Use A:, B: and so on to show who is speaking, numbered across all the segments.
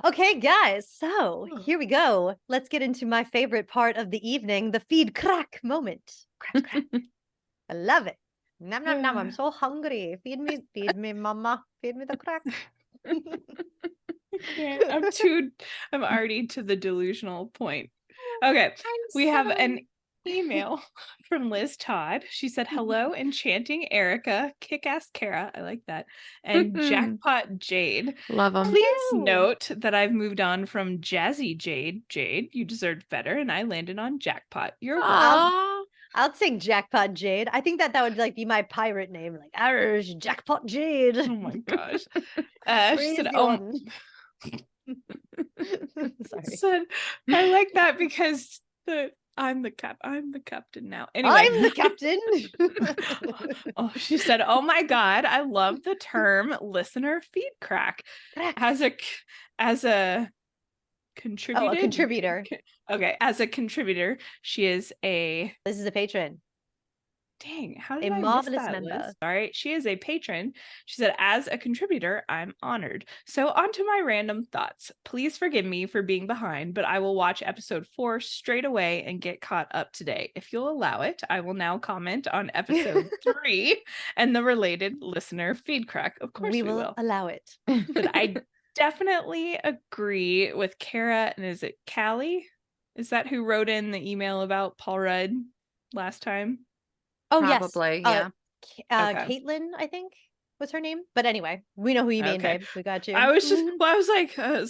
A: Okay, guys, so
B: Oh.
A: here we go. Let's get into my favorite part of the evening, the feed crack moment. Crack, crack. I love it. Nom, nom, nom. I'm so hungry. Feed me, mama. Feed me the crack.
B: Yeah, I'm already to the delusional point. Okay,
A: I'm
B: we have
A: so.
B: an email from Liz Todd. She said, "Hello, enchanting Erica, kick-ass Kara," I like that, and jackpot Jade.
C: Love them.
B: Please
A: Hello.
B: note that I've moved on from jazzy Jade. Jade, you deserved better, and I landed on jackpot. You're welcome.
C: Aw.
A: I'll take Jackpot Jade. I think that would like be my pirate name, like Irish Jackpot Jade.
B: Oh my gosh. She said,
A: Crazy
B: "Oh."
A: one. Sorry.
B: Said, I like that because I'm the captain now. Anyway.
A: I'm the captain.
B: Oh, she said, "Oh my God, I love the term listener FeedCrack.
A: Crack.
B: As a
A: Oh, a
B: contributed
A: contributor.
B: okay, as a contributor, she is a
A: This is a patron.
B: dang, how
A: A
B: did I miss
A: marvelous
B: that,
A: member.
B: Liz? Sorry, she is a patron. She said, as a contributor, I'm honored. So, on to my random thoughts. Please forgive me for being behind, but I will watch episode 4 straight away and get caught up today. If you'll allow it, I will now comment on episode 3 and the related listener feedback. Of course, we will.
A: Allow it.
B: But I definitely agree with Kara. And is it Callie? Is that who wrote in the email about Paul Rudd last time?
A: Oh,
C: Probably,
A: yes.
C: yeah.
B: Okay.
A: Caitlin, I think was her name. But anyway, we know who you mean,
B: Okay.
A: babe. We got you.
B: I was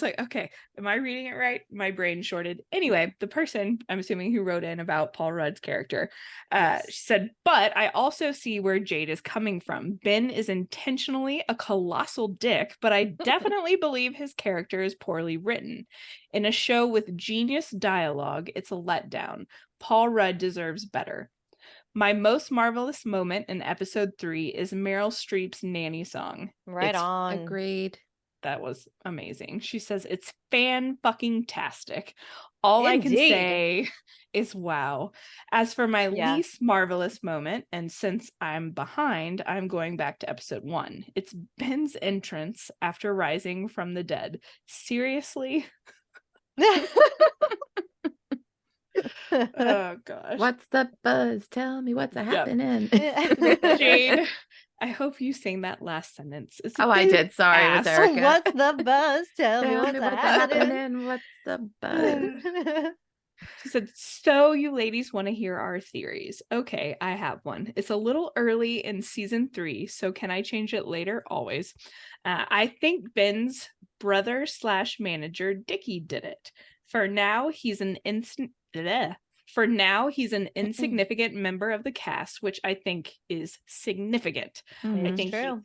B: like, okay, am I reading it right? My brain shorted. Anyway, the person I'm assuming who wrote in about Paul Rudd's character,
A: Yes.
B: she said, but I also see where Jade is coming from. Ben is intentionally a colossal dick, but I definitely believe his character is poorly written. In a show with genius dialogue, it's a letdown. Paul Rudd deserves better. My most marvelous moment in episode 3 is Meryl Streep's nanny song.
A: Right
B: It's
A: on.
C: Agreed.
B: That was amazing. She says it's fan-fucking-tastic. All I can
A: Indeed.
B: say is wow. As for my
A: Yeah.
B: least marvelous moment, and since I'm behind, I'm going back to episode 1. It's Ben's entrance after rising from the dead. Seriously? Oh gosh.
C: What's the buzz? Tell me what's
B: Yep.
C: happening.
B: Jade, I hope you sang that last sentence. It's
C: Oh, I did. Sorry, it was
B: ass.
C: Erica.
A: What's the buzz? Tell me
C: Tell
A: what's
C: me what's
A: happening.
C: happening. What's the buzz?
B: She said, so you ladies want to hear our theories. Okay, I have one. It's a little early in season 3, so can I change it later? Always. I think Ben's brother/manager Dickie did it. For now, he's an insignificant member of the cast, which I think is significant. I
C: Mhm.
B: think he's
A: True.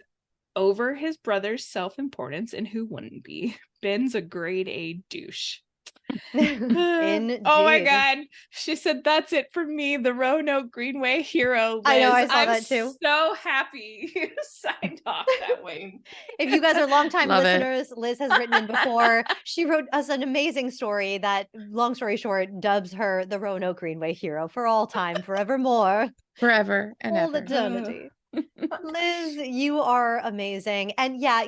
B: over his brother's self-importance, and who wouldn't be? Ben's a grade A douche.
A: Indeed.
B: Oh my God. She said, that's it for me, the Roanoke Greenway hero, Liz.
A: I know, I saw
B: I'm
A: that too.
B: so happy you signed off that way.
A: If you guys are longtime
C: Love it.
A: listeners, Liz has written in before. She wrote us an amazing story that, long story short, dubs her the Roanoke Greenway hero for all time, forevermore,
C: Forever and
A: all
C: ever.
A: eternity. Liz, you are amazing. And yeah,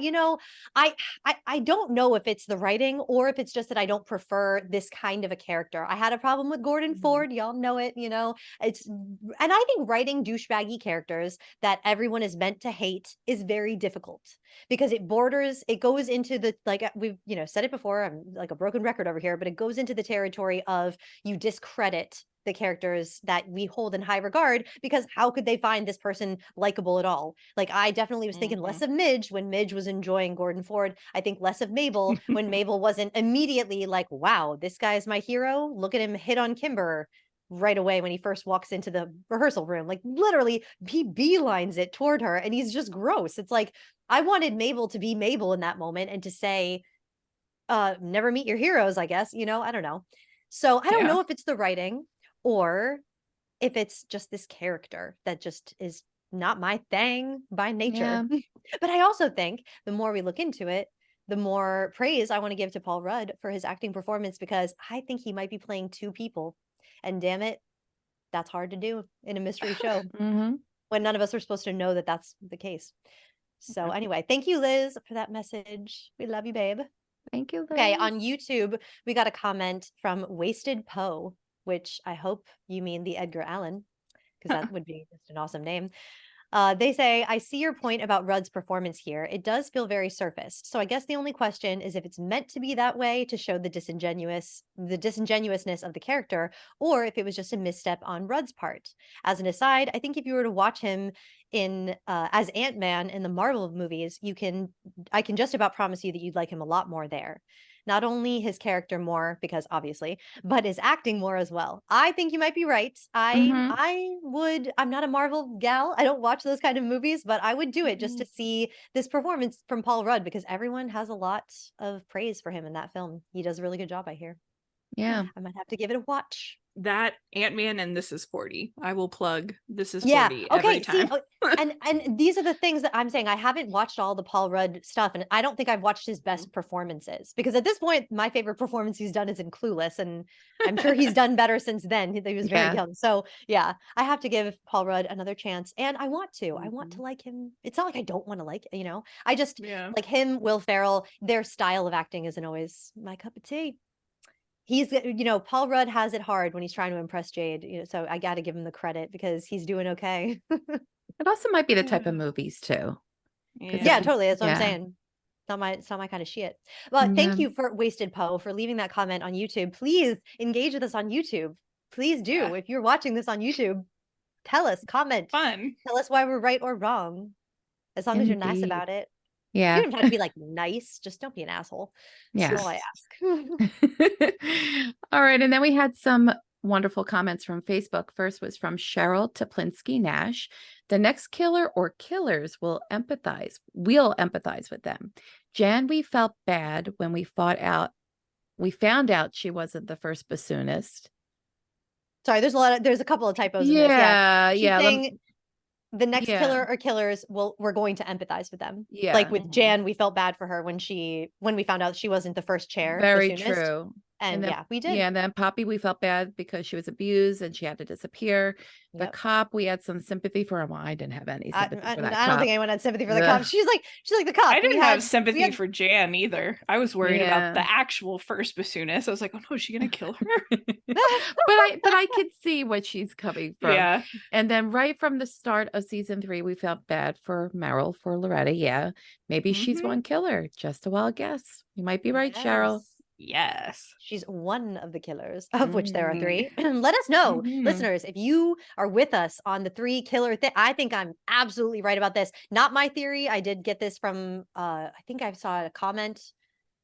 A: I don't know if it's the writing or if it's just that I don't prefer this kind of a character. I had a problem with Gordon
C: Mhm.
A: Ford, y'all know it, It's and I think writing douchebaggy characters that everyone is meant to hate is very difficult because it goes into the like we've, said it before, I'm like a broken record over here, but it goes into the territory of you discredit the characters that we hold in high regard because how could they find this person likable at all? Like I definitely was thinking less of Midge when Midge was enjoying Gordon Ford. I think less of Mabel when Mabel wasn't immediately like, wow, this guy's my hero. Look at him hit on Kimber right away when he first walks into the rehearsal room. Like literally he beelines it toward her and he's just gross. It's like I wanted Mabel to be Mabel in that moment and to say, never meet your heroes, I guess, I don't know. So I don't
B: Yeah.
A: know if it's the writing or if it's just this character that just is not my thing by nature.
C: Yeah.
A: But I also think the more we look into it, the more praise I want to give to Paul Rudd for his acting performance because I think he might be playing two people. And damn it, that's hard to do in a mystery show
C: Mhm.
A: when none of us are supposed to know that that's the case. So
B: Yeah.
A: anyway, thank you, Liz, for that message. We love you, babe.
C: Thank you,
A: Okay, on
C: Liz.
A: YouTube, we got a comment from Wasted Poe, which I hope you mean the Edgar Allan, because that would be just an awesome name. They say, I see your point about Rudd's performance here. It does feel very surface. So I guess the only question is if it's meant to be that way to show the disingenuousness of the character, or if it was just a misstep on Rudd's part. As an aside, I think if you were to watch him in as Ant-Man in the Marvel movies, I can just about promise you that you'd like him a lot more there. Not only his character more, because obviously, but his acting more as well. I think you might be right.
C: Mhm.
A: I'm not a Marvel gal. I don't watch those kind of movies, but I would do it just to see this performance from Paul Rudd because everyone has a lot of praise for him in that film. He does a really good job, I hear.
C: Yeah.
A: I might have to give it a watch.
B: That Ant-Man and This Is 40. I will plug This Is
A: Yeah.
B: 40 every
A: Okay. See,
B: time.
A: and these are the things that I'm saying. I haven't watched all the Paul Rudd stuff, and I don't think I've watched his best performances because at this point, my favorite performance he's done is in Clueless, and I'm sure he's done better since then. He was very
C: Yeah.
A: young, so yeah, I have to give Paul Rudd another chance, and I want to. I want
B: Mhm.
A: to like him. It's not like I don't want to like, I just
B: Yeah.
A: like him, Will Ferrell. Their style of acting isn't always my cup of tea. Paul Rudd has it hard when he's trying to impress Jade, so I got to give him the credit because he's doing okay.
C: It also might be the type of
B: Yeah.
C: movies too. 'Cause
A: Yeah,
C: if
B: Yeah.
C: you
A: totally. That's what I'm
C: yeah.
A: saying. It's not my kind of shit. Well,
C: Yeah.
A: thank you for Wasted Poe for leaving that comment on YouTube. Please engage with us on YouTube. Please
B: Yeah.
A: do. If you're watching this on YouTube, tell us, comment,
B: Fun.
A: tell us why we're right or wrong. As long as you're nice
C: Indeed.
A: about it. You
C: Yeah.
A: don't have to be like nice, just don't be an asshole. That's
C: Yeah.
A: all I ask.
C: All right. And then we had some wonderful comments from Facebook. First was from Cheryl Toplinsky Nash. The next killer or killers will empathize. We'll empathize with them. Jan, we felt bad when we found out she wasn't the first bassoonist.
A: Sorry, there's a couple of typos in this. Yeah.
C: Yeah.
A: She's
C: Yeah.
A: saying the next
C: Yeah.
A: killer or killers we're going to empathize with them. Like
C: Yeah.
A: with Jan, we felt bad for her when we found out she wasn't the first chair
C: Very
A: bassoonist.
C: true.
A: And
C: And then,
A: yeah, we did.
C: yeah, and then Poppy, we felt bad because she was abused and she had to disappear. The
A: Yep.
C: cop, we had some sympathy for him. Well, I didn't have any
A: I,
C: sympathy
A: I,
C: for that
A: I don't
C: cop.
A: think anyone had sympathy for the
C: Ugh.
A: cop. She's like the
B: I
A: cop.
B: didn't have sympathy for Jan either. I was worried about
C: Yeah.
B: the actual first bassoonist. I was like, oh no, is she gonna kill her?
C: But I could see what she's coming from.
B: Yeah.
C: And then right from the start of season 3, we felt bad for Meryl, for Loretta. Yeah. Maybe she's
B: Mhm.
C: one killer. Just a wild guess. You might be right, Cheryl.
B: Yes.
A: She's one of the killers, of which there are
C: Mhm.
A: 3. Let us know,
C: Mhm.
A: listeners, if you are with us on the 3 killer thing. I think I'm absolutely right about this. Not my theory. I did get this from I think I saw a comment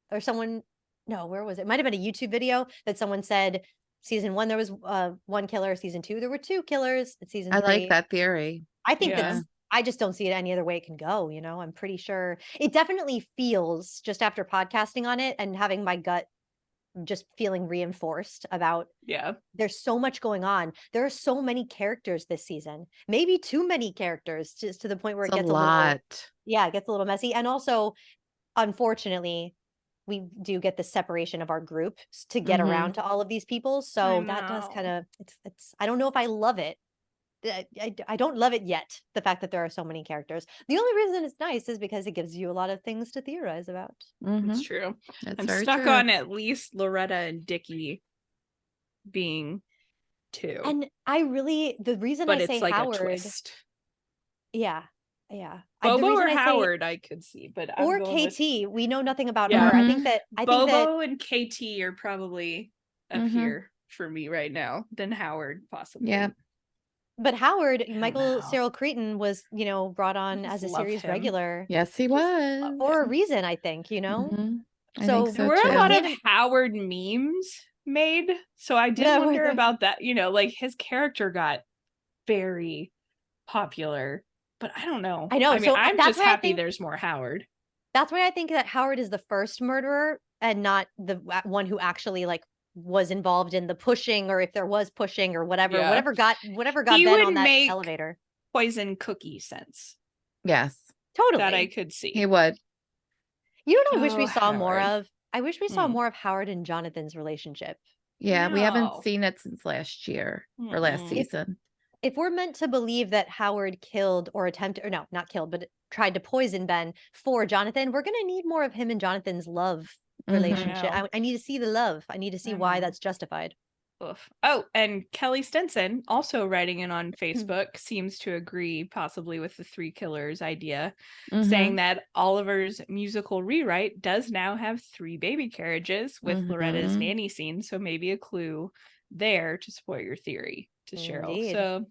A: or someone. No, where was it? Might have been a YouTube video that someone said season 1 there was 1 killer, season 2 there were 2 killers, and season
C: I like
A: 3
C: that theory.
A: I think
B: Yeah.
A: I just don't see it any other way it can go, I'm pretty sure it definitely feels just after podcasting on it and having my gut just feeling reinforced about
B: Yeah.
A: there's so much going on. There are so many characters this season. Maybe too many characters just to the point where
C: It's
A: it
C: a
A: gets a little
C: lot.
A: it gets a little messy. And also, unfortunately, we do get the separation of our group to get
C: Mhm.
A: around to all of these people.
B: I
A: So that does
B: know.
A: kind of it's I don't know if I love it. I don't love it yet, the fact that there are so many characters. The only reason it's nice is because it gives you a lot of things to theorize about.
B: It's
C: Mhm.
B: true.
C: That's
B: I'm
C: very
B: stuck
C: true.
B: on at least Loretta and Dickie being 2.
A: And the reason I
B: But
A: say
B: it's like a
A: Howard,
B: twist.
A: yeah, yeah. The
B: Bobo
A: reason
B: or
A: I say
B: Howard, I could see, but I'm
A: or
B: going with
A: KT, we know nothing about her.
B: yeah.
C: Mhm.
A: I think that
B: Bobo and KT are probably up
C: Mhm.
B: here for me right now. Then Howard, possibly.
C: Yeah.
A: but Howard,
B: I don't
A: Michael
B: know.
A: Cyril Creighton was, brought
B: I
A: on
B: just
A: as a
B: love
A: series
B: him.
A: regular
C: Yes, he
B: Just love
C: was.
A: for a
B: him.
A: reason, I think,
C: Mhm. I think
A: So
B: There
C: so
B: were a
A: I
B: lot
C: too.
B: of
A: can't
B: Howard memes made, so I did
A: no, were
B: wonder
A: there.
B: about that. Like his character got very popular, but I don't know.
A: I know.
B: I mean,
A: So
B: I'm
A: that's
B: just
A: why I
B: happy
A: think
B: there's more Howard.
A: that Howard is the first murderer and not the one who actually like was involved in the pushing or if there was pushing or whatever,
B: Yeah.
A: whatever got
B: He
A: Ben
B: would
A: on that
B: make
A: elevator.
B: poison cookie sense
C: Yes,
B: that I
A: Totally.
B: could see.
C: he would.
A: You know what I wish
B: Oh,
A: we saw more
B: Howard.
A: of? I wish we saw
B: Mm.
A: more of Howard and Jonathan's relationship.
C: Yeah, we haven't
B: No.
C: seen it since last year or last
B: Mm-mm.
C: season.
A: If we're meant to believe that Howard killed or attempted, or no, not killed, but tried to poison Ben for Jonathan, we're going to need more of him and Jonathan's love relationship.
B: know.
A: I need to see the love. I need to see
B: I
A: why
B: know.
A: that's justified.
B: Oof. Oh, and Kelly Stinson, also writing in on Facebook, seems to agree possibly with the three killers idea, saying that Oliver's musical rewrite does now have 3 baby carriages with Loretta's nanny scene, so maybe a clue there to support your theory to Cheryl.
A: Indeed.
B: So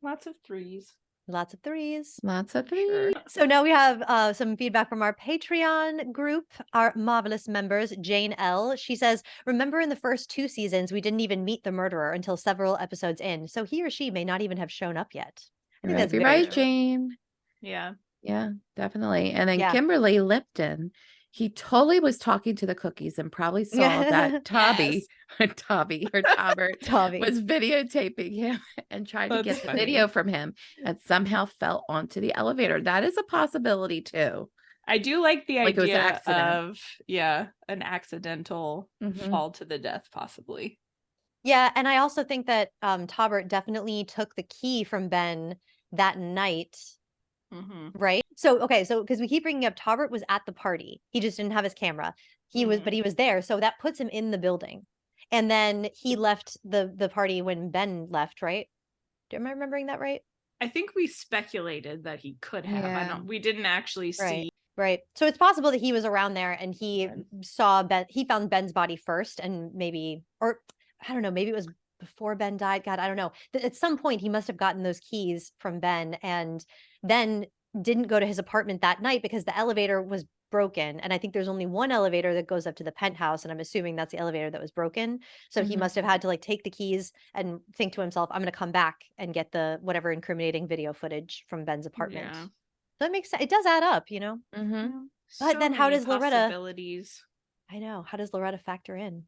B: lots of 3s.
A: Lots of 3s.
C: Lots of 3s.
B: Sure.
A: So now we have some feedback from our Patreon group, our marvelous members, Jane L. She says, remember in the first 2 seasons, we didn't even meet the murderer until several episodes in. So he or she may not even have shown up yet. I think that's
C: Be
A: very
C: right,
A: true.
C: Jane.
B: Yeah.
C: Yeah, definitely. And then
A: Yeah.
C: Kimberly Lipton, he totally was talking to the cookies and probably saw that Tobby or Tobbert
A: Tommy.
C: was videotaping him and tried to get the
B: funny.
C: video from him and somehow fell onto the elevator. That is a possibility too.
B: I do like the
C: Like it was an
B: idea
C: accident.
B: of an accidental fall to the death, possibly.
A: Yeah, and I also think that Tobbert definitely took the key from Ben that night. Right. So, okay. So, because we keep bringing up Tobbert was at the party. He just didn't have his camera. But he was there. So that puts him in the building. And then he left the party when Ben left, right? Am I remembering that right?
B: I think we speculated that he could have.
C: Yeah.
B: We didn't actually see.
A: Right. So it's possible that he was around there and he saw Ben. He found Ben's body first, and maybe, or I don't know, maybe it was before Ben died. God, I don't know. At some point, he must have gotten those keys from Ben and then didn't go to his apartment that night because the elevator was broken. And I think there's only one elevator that goes up to the penthouse. And I'm assuming that's the elevator that was broken. So he must have had to like take the keys and think to himself, I'm going to come back and get the whatever incriminating video footage from Ben's apartment.
B: Yeah.
A: That makes sense. It does add up, you know? But then how does Loretta?
B: Possibilities.
A: I know. How does Loretta factor in?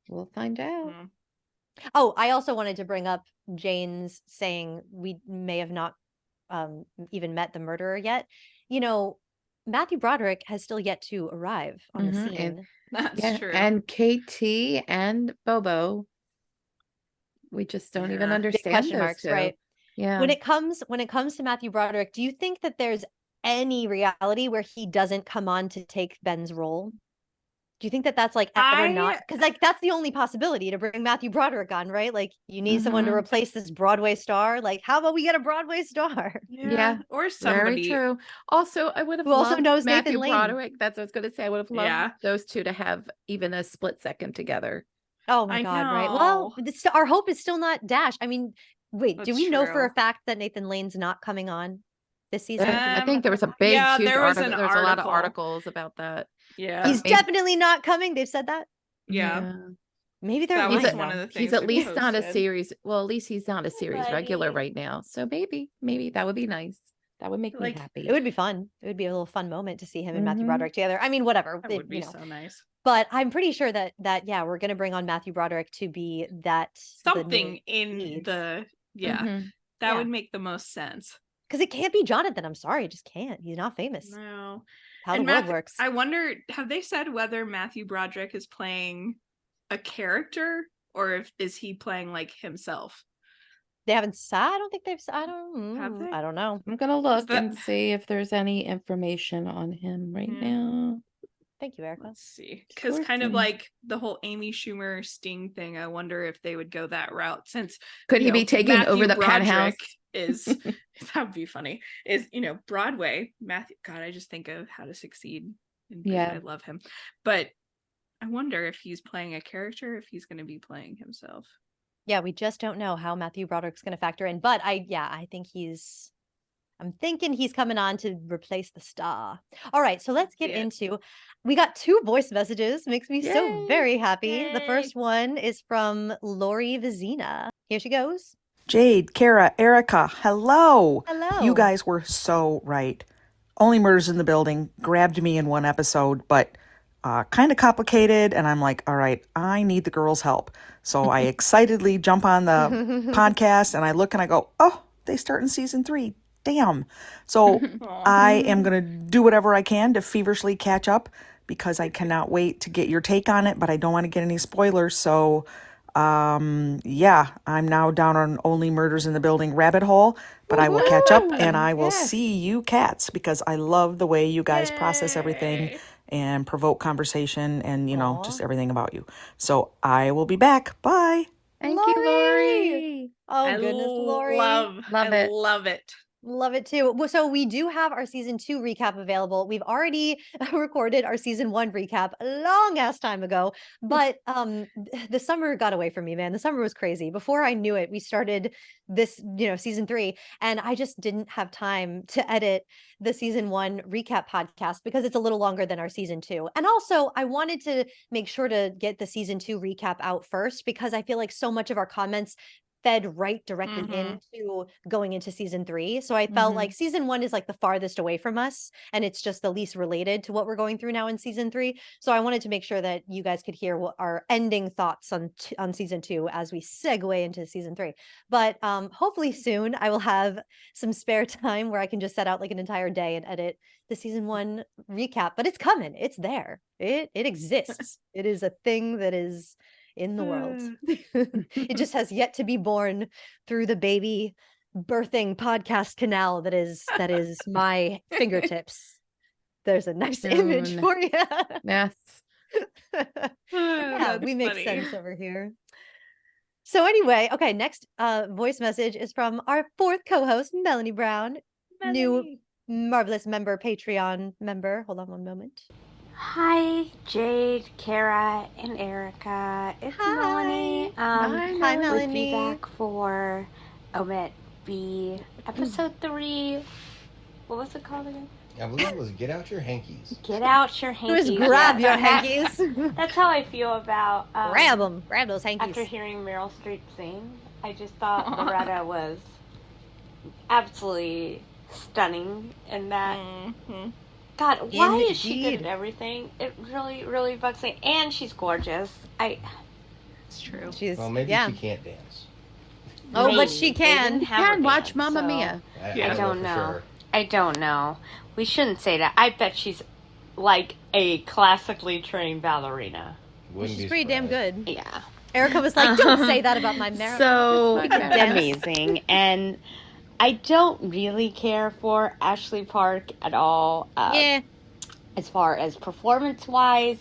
C: We'll find out.
A: Oh, I also wanted to bring up Jane's saying we may have not even met the murderer yet. You know, Matthew Broderick has still yet to arrive on the scene.
B: That's true.
C: And KT and Bobo, we just don't even understand
A: Question
C: those
A: marks,
C: two.
A: right?
C: Yeah.
A: When it comes to Matthew Broderick, do you think that there's any reality where he doesn't come on to take Ben's role? Do you think that that's like ever not? Because like that's the only possibility to bring Matthew Broderick on, right? Like you need someone to replace this Broadway star. Like how about we get a Broadway star?
C: Yeah,
B: or somebody.
C: Very true. Also, I would have
A: Who also
C: loved
A: knows
C: Matthew
A: Nathan Lane.
C: Broderick. That's what I was going to say. I would have loved those two to have even a split second together.
A: Oh my God, right? Well, our hope is still not dashed. I mean, wait, do we know for a fact that Nathan Lane's not coming on this season?
C: I think there was a big, huge article. There's a lot of articles about that.
B: Yeah,
A: he's definitely not coming. They've said that.
B: Yeah.
A: Maybe they're
B: one
A: right.
B: of the things
C: he's at least
B: posted.
C: not a series. Well, at least he's not a series regular right now. So maybe that would be nice. That would make me happy.
A: It would be fun. It would be a little fun moment to see him and Matthew Broderick together. I mean, whatever.
B: That would be so nice.
A: But I'm pretty sure that yeah, we're gonna bring on Matthew Broderick to be that
B: something in the that would make the most sense.
A: Because it can't be Jonathan. I'm sorry, it just can't. He's not famous.
B: No.
A: How the world works.
B: I wonder, have they said whether Matthew Broderick is playing a character or is he playing like himself?
A: They haven't said. I don't think they've said. I don't know.
C: I'm gonna look and see if there's any information on him right now.
A: Thank you, Erica.
B: Let's see. Because kind of like the whole Amy Schumer Sting thing, I wonder if they would go that route since
C: could he be taking
B: Matthew
C: over the
B: Broderick
C: penthouse?
B: Is that would be funny. Is Broadway, Matthew, God, I just think of How to Succeed. I love him. But I wonder if he's playing a character, if he's gonna be playing himself.
A: Yeah, we just don't know how Matthew Broderick's gonna factor in. But I'm thinking he's coming on to replace the star. All right, so let's get into. We got 2 voice messages. Makes me so very happy. Yay. The first one is from Lori Vizina. Here she goes.
D: Jade, Kara, Erica, hello.
A: Hello.
D: You guys were so right. Only Murders in the Building grabbed me in one episode, but kind of complicated. And I'm like, all right, I need the girls' help. So I excitedly jump on the podcast and I look and I go, oh, they start in season 3. Damn. So I am going to do whatever I can to feverishly catch up because I cannot wait to get your take on it, but I don't want to get any spoilers. So I'm now down on Only Murders in the Building rabbit hole, but I will catch up and I will see you cats because I love the way you guys process everything and provoke conversation and,
A: Aw.
D: just everything about you. So I will be back. Bye.
C: Thank you, Lori.
A: Oh, goodness, Lori.
C: Love it.
B: love it.
A: Love it too. So we do have our season 2 recap available. We've already recorded our season 1 recap a long ass time ago, but the summer got away from me, man. The summer was crazy. Before I knew it, we started this, season 3, and I just didn't have time to edit the season 1 recap podcast because it's a little longer than our season 2. And also, I wanted to make sure to get the season 2 recap out first because I feel like so much of our comments fed right directly into going into season 3. So I felt like season 1 is like the farthest away from us and it's just the least related to what we're going through now in season 3. So I wanted to make sure that you guys could hear what our ending thoughts on season 2 as we segue into season 3. But hopefully soon I will have some spare time where I can just set out like an entire day and edit the season 1 recap, but it's coming. It's there. It exists. It is a thing that is in the world. It just has yet to be born through the baby birthing podcast canal that is my fingertips. There's a nice image
C: Soon.
A: for you.
C: Yes.
A: Yeah, we make sense over here. So anyway, okay, next voice message is from our 4th co-host, Melanie Brown, new Marvelous member, Patreon member. Hold on one moment.
E: Hi, Jade, Kara, and Erica. It's Melanie.
C: Hi,
A: Hi,
E: With
A: Melanie.
E: feedback for OMITB episode 3. What was it called again?
F: I believe it was Get Out Your Hankies.
E: Get out your
A: It
E: hankies.
A: was grab your
E: Yeah,
A: hankies.
E: That's how I feel about
A: Grab them. Grab those hankies.
E: after hearing Meryl Streep sing. I just thought Loretta was absolutely stunning in that. God, why is she good
A: Indeed.
E: at everything? It really, really bugs me. And she's gorgeous.
B: It's true.
A: She's
F: Well, maybe
A: yeah.
F: she can't dance.
A: Oh, but
E: Maybe.
A: she
E: They
A: can.
E: didn't have her
C: Can watch
E: dance,
C: Mamma
E: so
C: Mia.
B: Yeah.
E: I don't
F: for
E: know.
F: sure.
E: I don't know. We shouldn't say that. I bet she's like a classically trained ballerina.
F: Wouldn't
A: She's
F: be
A: pretty damn
F: surprised.
A: good.
E: Yeah.
A: Can was like, don't say that about my Mary.
E: So
C: It's not
A: dance.
E: amazing. And I don't really care for Ashley Park at all.
A: Yeah.
E: As far as performance wise,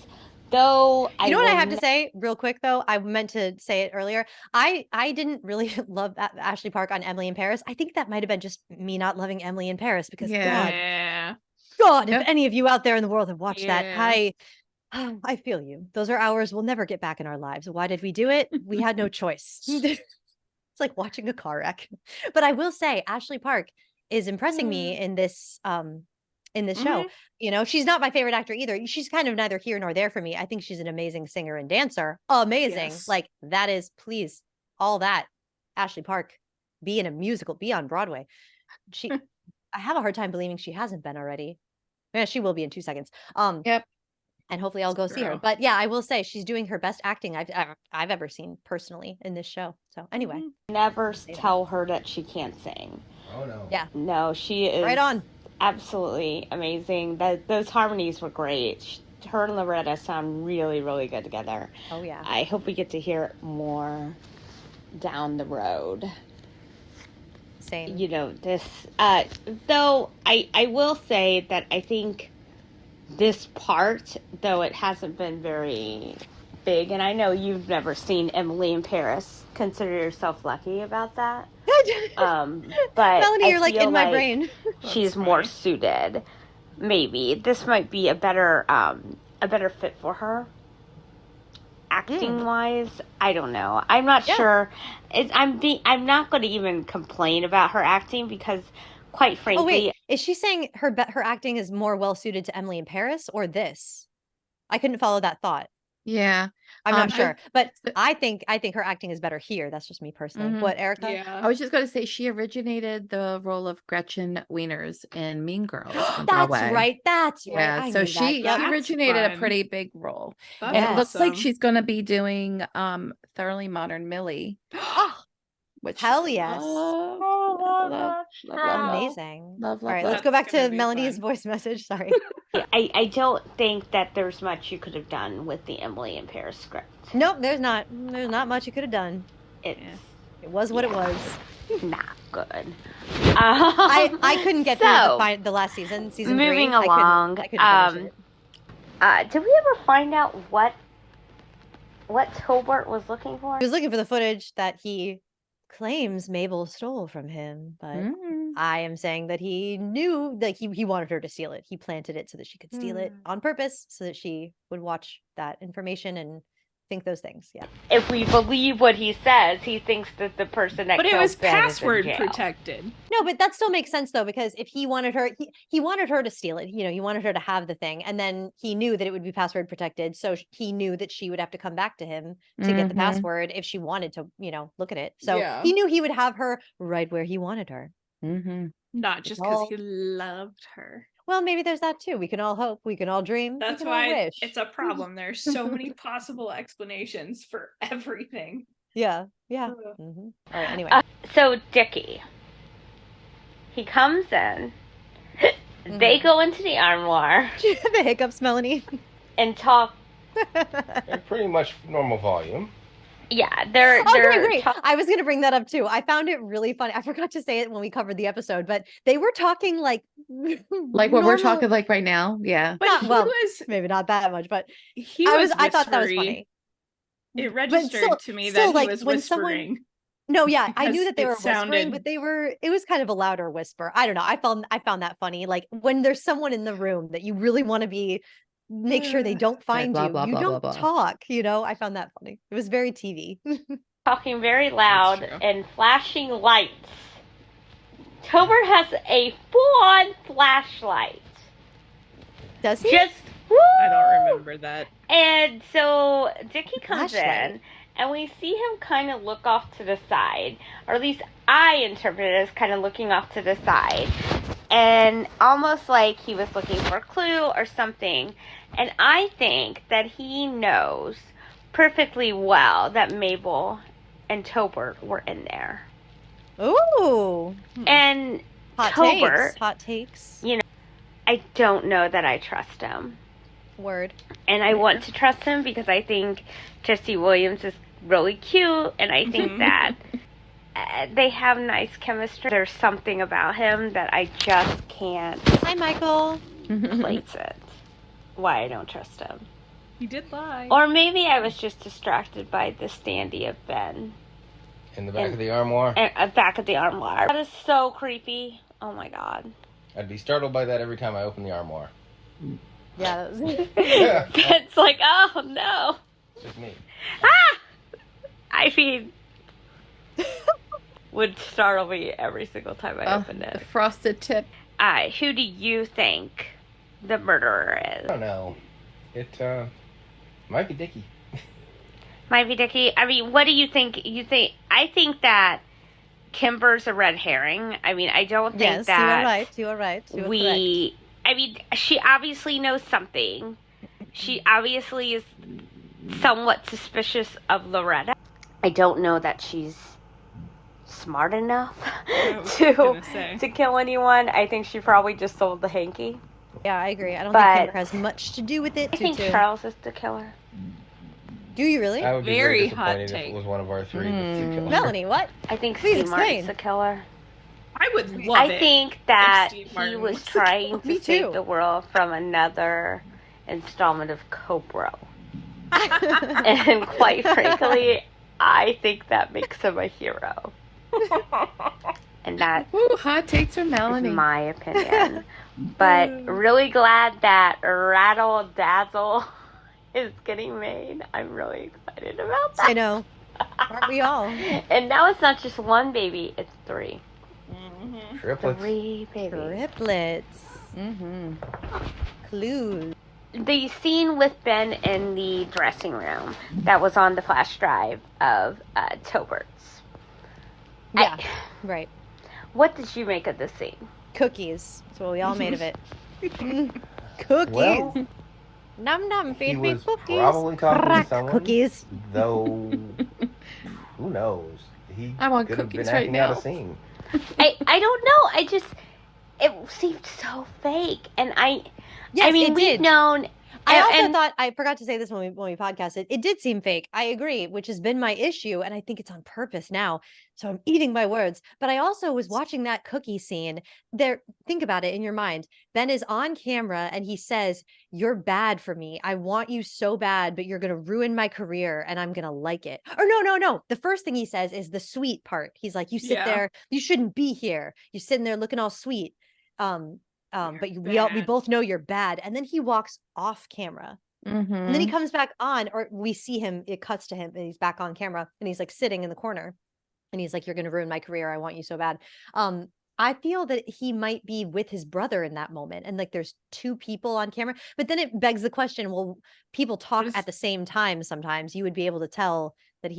E: though.
A: You know what I have to say real quick though? I meant to say it earlier. I didn't really love Ashley Park on Emily in Paris. I think that might have been just me not loving Emily in Paris because
B: Yeah.
A: God,
C: Yep.
A: if any of you out there in the world have watched that,
B: Yeah.
A: I feel you. Those are hours we'll never get back in our lives. Why did we do it? We had no choice. It's like watching a car wreck. But I will say Ashley Park is impressing me in this show. She's not my favorite actor either. She's kind of neither here nor there for me. I think she's an amazing singer and dancer. Amazing.
B: Yes.
A: Like that is please all that Ashley Park be in a musical, be on Broadway. I have a hard time believing she hasn't been already. Yeah, she will be in 2 seconds.
C: Yep.
A: And hopefully I'll go see her.
B: True.
A: But yeah, I will say she's doing her best acting I've ever seen personally in this show. So anyway,
E: never tell her that she can't sing.
F: Oh, no.
A: Yeah.
E: No, she is
A: right on.
E: absolutely amazing. Those harmonies were great. Her and Loretta sound really, really good together.
A: Oh yeah.
E: I hope we get to hear it more down the road.
A: Same.
E: This, though I will say that I think this part, though it hasn't been very big, and I know you've never seen Emily in Paris, consider yourself lucky about that. But
A: Melanie,
E: I
A: you're like
E: feel
A: in my brain.
E: she's more suited. Maybe this might be a better fit for her. Acting wise, I don't know. I'm not sure. I'm not going to even complain about her acting because, quite frankly,
A: Oh wait, is she saying her acting is more well suited to Emily in Paris or this? I couldn't follow that thought.
C: Yeah.
A: I'm not
C: I-
A: sure, but I think her acting is better here. That's just me personally.
C: Mhm.
A: What, Erica?
C: I
B: Yeah.
C: was just going to say she originated the role of Gretchen Wieners in Mean Girls on
A: That's
C: Broadway.
A: right. That's right.
C: Yeah,
A: I
C: so
A: knew
C: she
A: that. Yep.
B: That's
C: originated a
B: fun.
C: pretty big role.
B: That's
C: And it looks like
B: awesome.
C: she's going to be doing Thoroughly Modern Millie,
A: Oh,
C: which
A: hell yes.
C: love.
A: amazing.
C: Love,
A: All right,
C: love.
A: let's go
B: That's
A: back
B: gonna
A: to
B: be
A: Melanie's
B: fun.
A: voice message. Sorry.
E: I don't think that there's much you could have done with the Emily in Paris script.
A: Nope, there's not. There's not much you could have done.
E: It's
A: It was what it was.
E: not good.
A: I couldn't get
E: So,
A: through the last season. Season 3.
E: moving
A: I couldn't
E: along,
A: finish it.
E: Did we ever find out what Tobert was looking for?
A: He was looking for the footage that he claims Mabel stole from him, but I am saying that he knew that he wanted her to steal it. He planted it so that she could steal it on purpose, so that she would watch that information and think those things. Yeah.
E: If we believe what he says, he thinks that the person that
B: But it
E: killed
B: was
E: Ben is in
B: password
E: jail.
B: protected.
A: No, but that still makes sense though, because if he wanted her, he wanted her to steal it. You know, he wanted her to have the thing, and then he knew that it would be password protected, so he knew that she would have to come back to him to get the password if she wanted to, you know, look at it. So
B: Yeah.
A: he knew he would have her right where he wanted her.
B: Not just because he loved her.
A: Well, maybe there's that too. We can all hope. We can all dream.
B: That's
A: we can all
B: why
A: wish.
B: it's a problem. There's so many possible explanations for everything.
A: Yeah. Yeah. All right. Anyway.
E: So Dickie, he comes in. They go into the armoire
A: Do you have the hiccups, Melanie?
E: and talk.
F: They're pretty much normal volume.
E: Yeah, they're
A: great. I was going to bring that up too. I found it really funny. I forgot to say it when we covered the episode, but they were talking like
C: Like what we're talking like right now. Yeah.
B: But
A: Not-
B: he
A: well,
B: was
A: maybe not that much, but
B: he
A: I
B: was
A: I thought that was
B: whispery.
A: funny.
B: It
A: But
B: registered
A: still-
B: to me
A: still,
B: that
A: like,
B: he was
A: when someone-
B: whispering.
A: No, yeah, I
B: Because
A: knew that they
B: it
A: were whispering,
B: sounded-
A: but it was kind of a louder whisper. I don't know. I found that funny. Like when there's someone in the room that you really want to make sure they don't find
C: blah,
A: you.
C: blah,
A: You
C: blah,
A: don't
C: blah, blah.
A: talk, you know? I found that funny. It was very TV.
E: talking very loud
B: true.
E: and flashing lights. Tobert has a full-on flashlight.
A: Does he?
E: Just woo!
B: I don't remember that.
E: And so Dickie comes
A: Flashlight.
E: in, and we see him kind of look off to the side, or at least I interpret it as kind of looking off to the side, and almost like he was looking for a clue or something. And I think that he knows perfectly well that Mabel and Tobert were in there.
A: Ooh.
E: And
A: Hot
E: Tobert,
A: takes. Hot takes.
E: I don't know that I trust him.
A: Word.
E: And I want to trust him because I think Jesse Williams is really cute, and I think that they have nice chemistry. There's something about him that I just can't
A: Hi, Michael.
E: place it. Why I don't trust him.
B: He did lie.
E: Or maybe I was just distracted by the standee of Ben.
F: In the back of the armoire.
E: And back of the armoire. That is so creepy. Oh my god.
F: I'd be startled by that every time I open the armoire.
A: Yeah. That was...
F: Yeah.
E: It's like, oh no.
F: It's just me.
E: I mean, would startle me every single time I opened
C: The
E: it.
C: frosted tip.
E: Who do you think the murderer
F: I
E: is?
F: don't know. It might be Dickie.
E: Might be Dickie. I mean, what do you think? I think that Kimber's a red herring. I mean, I don't think
A: Yes,
E: that
A: you are right. You are correct.
E: I mean, she obviously knows something. She obviously is somewhat suspicious of Loretta. I don't know that she's smart enough to kill anyone. I think she probably just sold the hanky.
A: Yeah, I agree. I don't
E: But-
A: think Kimber has much to do with it.
E: I think
A: Tutu.
E: Charles is the killer.
A: Do you really?
F: I would be
B: Very
F: very
B: hot
F: disappointed if
B: take.
F: it was one of our three to kill.
A: Melanie, what?
E: I think
A: Please
E: Steve Martin's
A: explain.
E: the killer.
B: I would love
E: I
B: it.
E: think that
B: Steve
E: he
B: Martin
E: was
B: was the
E: trying
A: Me
E: to save
A: too.
E: the world from another installment of Cobra. And quite frankly, I think that makes him a hero. And that's
C: Ooh, hot takes from Melanie.
E: my opinion. But really glad that Rattle Dazzle is getting made. I'm really excited about that.
A: I know. Aren't we all?
E: And now it's not just one baby, it's three.
F: Triplets.
E: 3 babies.
A: Triplets. Clues.
E: The scene with Ben in the dressing room that was on the flash drive of Tobert's.
A: Yeah, right.
E: What did you make of this scene?
A: Cookies. That's what we all made of it. Cookies.
F: Well,
A: Num num,
F: he
A: feed me
F: was
A: cookies.
F: probably talking to
A: Crack
F: someone.
A: cookies.
F: Though, who knows? He
C: I want
F: could have been
C: cookies right
F: acting out
C: now.
F: a scene.
E: I don't know. It seemed so fake. And I
A: Yes,
E: mean,
A: it
E: we've
A: did.
E: known
A: I also
E: And
A: thought, I forgot to say this when we podcasted, it did seem fake. I agree, which has been my issue, and I think it's on purpose now. So I'm eating my words. But I also was watching that cookie scene. There, think about it in your mind. Ben is on camera and he says, "You're bad for me. I want you so bad, but you're gonna ruin my career and I'm gonna like it." Or no. The first thing he says is the sweet part. He's like, "You sit
B: Yeah.
A: there, you shouldn't be here. You're sitting there looking all sweet. But we
B: bad.
A: both know you're bad." And then he walks off camera. And then he
C: Mhm.
A: comes back on, or we see him, it cuts to him and he's back on camera and he's like sitting in the corner and he's like, "You're gonna ruin my career. I want you so bad." I feel that he might be with his brother in that moment. And like there's two people on camera, but then it begs the question, well, people talk
B: is-
A: at the same time sometimes. You would be able to tell that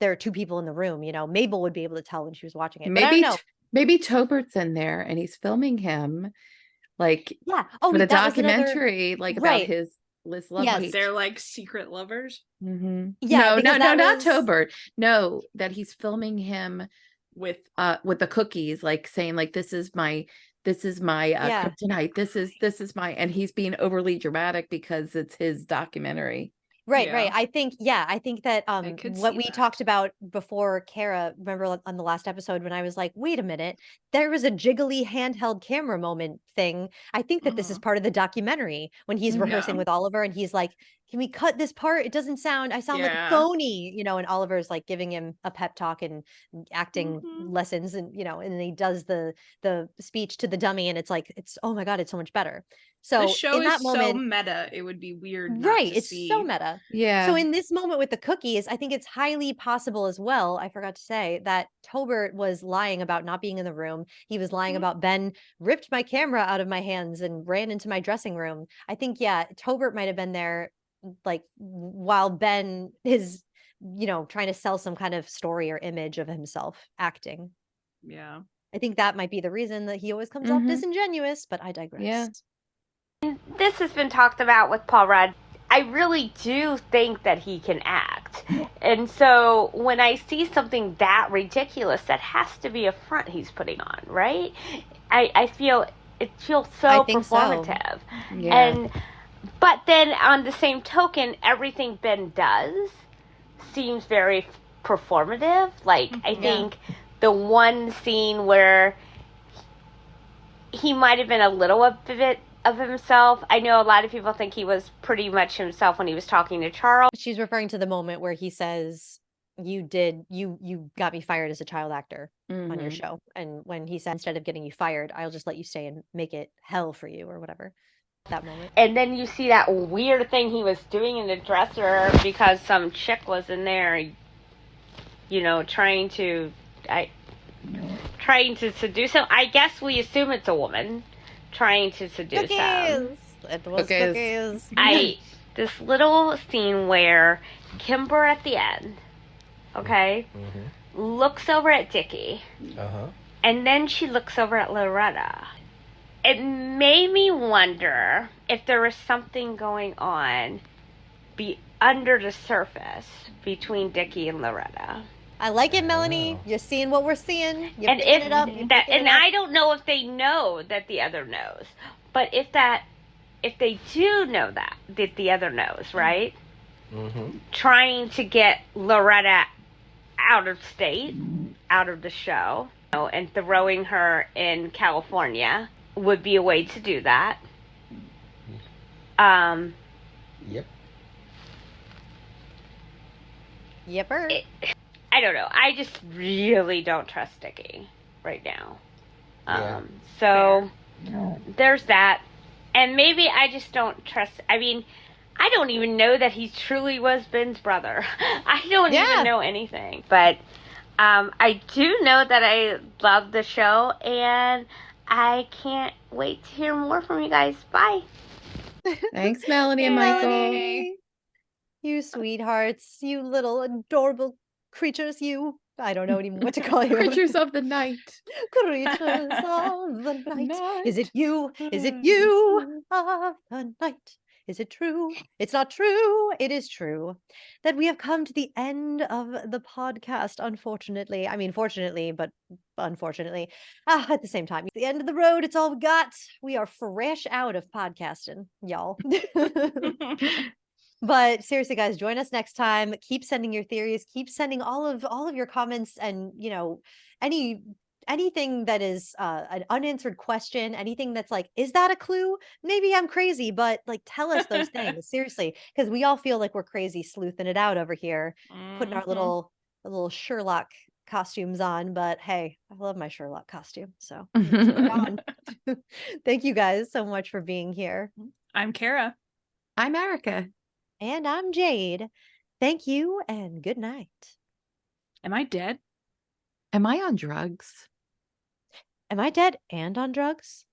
A: there are two people in the room, you know. Mabel would be able to tell when she was watching it. But I don't know.
C: Maybe Tobert's in there and he's filming him like
A: Yeah.
C: for the
A: That was another
C: documentary, like about
A: right.
C: his love
A: Yes.
C: hate.
B: They're like secret lovers
C: Mhm.
A: Yeah,
C: No,
A: because
C: not
A: that was
C: Tobert. No, that he's filming him
B: with
C: with the cookies, like saying like this is my
A: yeah.
C: kryptonite. This is my, and he's being overly dramatic because it's his documentary.
A: Right.
B: Yeah.
A: I think that
B: could
A: what
B: see
A: we
B: that.
A: talked about before, Kara, remember on the last episode when I was like, wait a minute, there was a jiggly handheld camera moment thing. I think that this is part of the documentary when he's rehearsing
B: Yeah.
A: with Oliver and he's like, "Can we cut this part? It doesn't sound, I sound like a
B: Yeah.
A: phony," you know, and Oliver's like giving him a pep talk and acting
B: Mhm.
A: lessons, and you know, and then he does the speech to the dummy and it's like, it's, oh my God, it's so much better.
B: The
A: So
B: show
A: in that
B: is so
A: moment,
B: meta. It would be weird not
A: right,
B: to
A: it's
B: see.
A: so meta.
C: Yeah.
A: So in this moment with the cookies, I think it's highly possible as well, I forgot to say, that Tobert was lying about not being in the room. He was lying
B: Mhm.
A: about Ben ripped my camera out of my hands and ran into my dressing room. I think, yeah, Tobert might have been there, like, while Ben is, you know, trying to sell some kind of story or image of himself acting.
B: Yeah.
A: I think that might be the reason that he always comes off
C: Mhm.
A: disingenuous, but I digress.
C: Yeah.
E: this has been talked about with Paul Rudd. I really do think that he can act. And so when I see something that ridiculous, that has to be a front he's putting on, right? I feel it feels so
A: I think so.
E: performative.
C: Yeah.
E: But then on the same token, everything Ben does seems very performative. Like I think the one scene where he might have been a little bit of himself. I know a lot of people think he was pretty much himself when he was talking to Charles.
A: She's referring to the moment where he says, you got me fired as a child actor on your
C: Mhm.
A: show. And when he said, instead of getting you fired, I'll just let you stay and make it hell for you or whatever. That moment.
E: And then you see that weird thing he was doing in the dresser because some chick was in there, you know, trying to seduce him. I guess we assume it's a woman trying to seduce him.
A: It was
C: Cookies.
A: cookies.
E: This little scene where Kimber at the end, okay, looks over at Dickie, and then she looks over at Loretta. It made me wonder if there was something going on under the surface between Dickie and Loretta.
A: I like it, Melanie. You're seeing what we're seeing. You're
E: And
A: picking it up. You're picking it up.
E: I don't know if they know that the other knows, but if they do know that the other knows, right? Trying to get Loretta out of state, out of the show, you know, and throwing her in California would be a way to do that.
F: Yep.
A: Yipper.
E: I don't know. I just really don't trust Dickie right now.
F: Yeah.
E: So there's that. And maybe I just don't trust. I mean, I don't even know that he truly was Ben's brother. I don't even know anything. But I do know that I love the show, and I can't wait to hear more from you guys. Bye.
C: Thanks, Melanie and Michael.
A: Melanie. You sweethearts. You little adorable creatures. You. I don't know anymore what to call you.
C: Creatures of the night.
A: Creatures of the night. Is it you? Is it you of the night? Is it true? It's not true. It is true that we have come to the end of the podcast, unfortunately. I mean, fortunately, but unfortunately. At the same time, at the end of the road, it's all we got. We are fresh out of podcasting, y'all. But seriously, guys, join us next time. Keep sending your theories. Keep sending all of your comments, and anything that is an unanswered question, anything that's like, is that a clue? Maybe I'm crazy, but like, tell us those things seriously, because we all feel like we're crazy sleuthing it out over here, putting our little Sherlock costumes on. But hey, I love my Sherlock costume, so keep it on. Thank you guys so much for being here.
B: I'm Kara.
C: I'm Erica.
A: And I'm Jade. Thank you and good night.
B: Am I dead?
C: Am I on drugs?
A: Am I dead and on drugs?